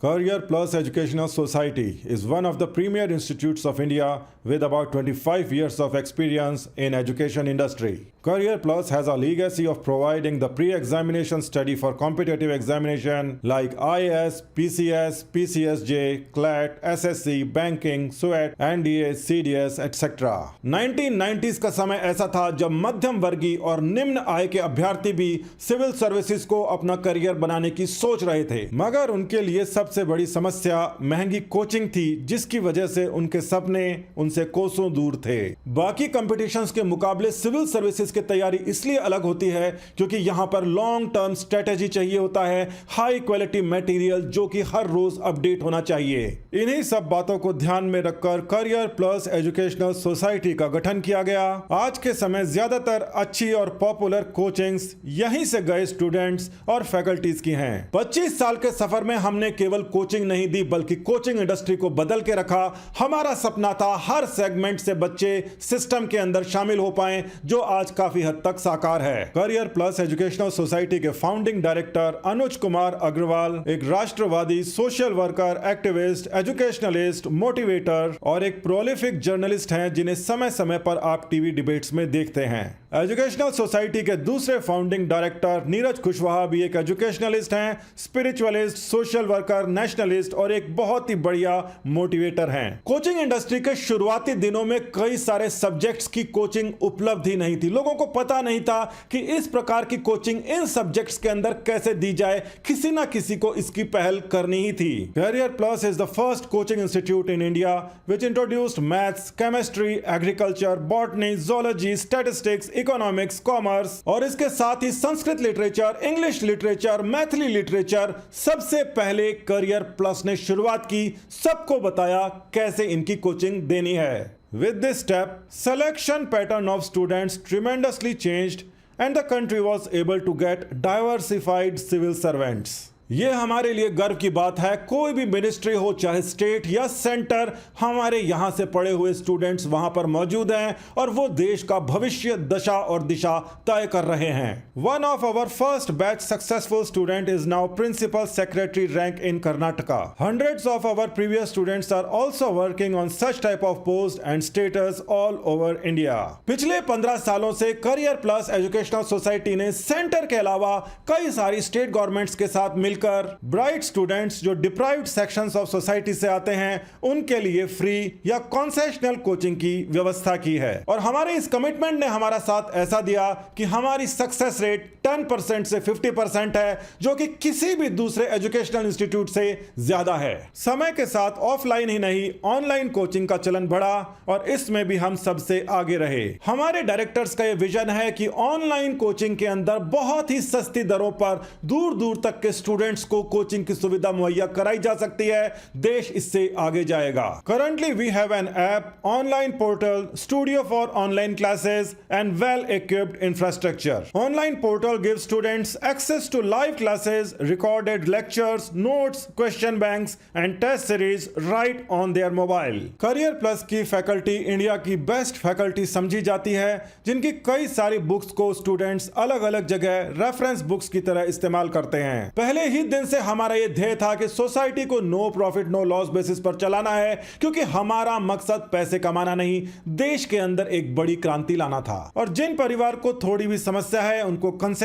Career Plus Educational Society is one of the premier institutes of India with about 25 years of experience in education industry. Career Plus has a legacy of providing the pre-examination study for competitive examination like IAS, PCS, PCSJ, CLAT, SSC, Banking, SWET, NDA, CDS, etc. 1990s का समय ऐसा था जब मध्यम वर्गीय और निम्न आय के अभ्यर्थी भी सिविल सर्विसेज को अपना करियर बनाने की सोच रहे थे, मगर उनके लिए सबसे बड़ी समस्या महंगी कोचिंग थी, जिसकी वजह से उनके सपने उनसे कोसों दूर थे। बाकी कॉम्पिटिशन्स के मुकाबले सिविल सर्विसेज की तैयारी इसलिए अलग होती है क्योंकि यहां पर लॉन्ग टर्म स्ट्रेटेजी चाहिए होता है, हाई क्वालिटी मटेरियल जो कि हर रोज अपडेट होना चाहिए। इन्हीं सब बातों को ध्यान में रखकर करियर प्लस एजुकेशनल सोसाइटी का गठन किया गया। आज के समय ज्यादातर अच्छी और पॉपुलर कोचिंग्स यहीं से गए स्टूडेंट्स और फैकल्टीज की हैं। 25 साल के सफर में हमने केवल कोचिंग नहीं दी बल्कि कोचिंग इंडस्ट्री को बदल के रखा। हमारा सपना था हर सेगमेंट से बच्चे सिस्टम के अंदर शामिल हो पाएं, जो आज काफी हद तक साकार है। करियर प्लस एजुकेशनल सोसाइटी के फाउंडिंग डायरेक्टर अनुज कुमार अग्रवाल एक राष्ट्रवादी, social worker, activist, educationalist, motivator और एक प्रोलिफिक जर्नलिस्ट हैं, जिन्हें समय समय पर आप टीवी डिबेट्स में देखते हैं। एजुकेशनल सोसाइटी के दूसरे फाउंडिंग डायरेक्टर नीरज कुशवाहा भी एक एजुकेशनलिस्ट हैं, स्पिरिचुअलिस्ट, सोशल वर्कर, नेशनलिस्ट और एक बहुत ही बढ़िया मोटिवेटर हैं। कोचिंग इंडस्ट्री के शुरुआती दिनों में कई सारे सब्जेक्ट्स की कोचिंग उपलब्ध ही नहीं थी। लोगों को पता नहीं था कि इस प्रकार की कोचिंग इन सब्जेक्ट्स के अंदर कैसे दी जाए, किसी ना किसी को इसकी पहल करनी ही थी। Career Plus is the first coaching institute in India which introduced maths, chemistry, agriculture, botany, zoology, statistics, economics, commerce और इसके साथ ही Sanskrit literature, English literature, Maithili literature सबसे पहले करियर प्लस ने शुरुआत की, सबको बताया कैसे इनकी कोचिंग देनी है। With this step, selection pattern of students tremendously changed and the country was able to get diversified civil servants. ये हमारे लिए गर्व की बात है। कोई भी मिनिस्ट्री हो, चाहे स्टेट या सेंटर, हमारे यहां से पढ़े हुए स्टूडेंट्स वहां पर मौजूद हैं और वो देश का भविष्य, दशा और दिशा तय कर रहे हैं। One of our first batch successful student is now principal secretary rank in Karnataka. Hundreds of our previous students are also working on such type of post and states all over India. पिछले 15 सालों से career plus educational society ने centre के अलावा कई सारी state governments के साथ मिलकर ब्राइट स्टूडेंट्स जो डिप्राइव्ड सेक्शंस ऑफ सोसाइटी से आते हैं उनके लिए फ्री या कंसेशनल कोचिंग की व्यवस्था की है। और हमारे इस कमिटमेंट ने हमारा साथ ऐसा दिया कि हमारी सक्सेस रेट 10% से 50% है, जो कि किसी भी दूसरे एजुकेशनल इंस्टीट्यूट से ज्यादा है। समय के साथ ऑफलाइन ही नहीं, ऑनलाइन कोचिंग का चलन बढ़ा और इसमें भी हम सबसे आगे रहे। हमारे डायरेक्टर्स का यह विजन है कि ऑनलाइन कोचिंग के अंदर बहुत ही सस्ती दरों पर दूर दूर तक के स्टूडेंट्स को कोचिंग की सुविधा मुहैया कराई जा सकती है। देश इससे आगे जाएगा। Currently we have an app, online portal, studio for online classes and well equipped infrastructure. Online portal gives students access to live classes, recorded lectures, notes, question banks and test series right on their mobile. Career Plus की faculty India की best faculty समझी जाती है, जिनकी कई सारी books को students अलग अलग जगह रेफरेंस बुक्स की तरह इस्तेमाल करते हैं। पहले ही दिन से हमारा यह ध्येय था कि सोसाइटी को no profit no loss basis पर चलाना है, क्योंकि हमारा मकसद पैसे कमाना नहीं, देश के अंदर एक बड़ी क्रांति लाना था। और जिन परिवार को थोड़ी भी समस्या है उनको कंसेशन,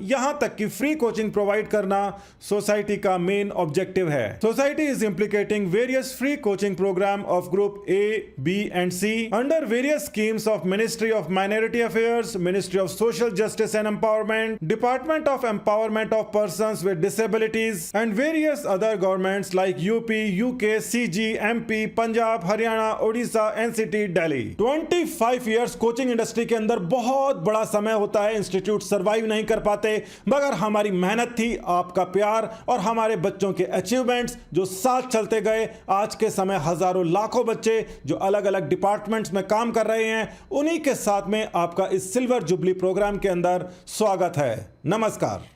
यहां तक कि फ्री कोचिंग प्रोवाइड करना सोसाइटी का मेन ऑब्जेक्टिव है। Society is implicating various free coaching program of group A, B and C under various schemes of ministry of minority affairs, ministry of social justice and empowerment, department of empowerment of persons with disabilities and various other governments like UP, UK, CG, MP, Punjab, Haryana, Odisha, NCT, Delhi. 25 years coaching industry के अंदर बहुत बड़ा समय होता है। Institute survive नहीं कर पाते, मगर हमारी मेहनत थी, आपका प्यार और हमारे बच्चों के अचीवमेंट्स जो साथ चलते गए। आज के समय हजारों लाखों बच्चे जो अलग अलग डिपार्टमेंट्स में काम कर रहे हैं, उन्हीं के साथ में आपका इस सिल्वर जुबली प्रोग्राम के अंदर स्वागत है। नमस्कार।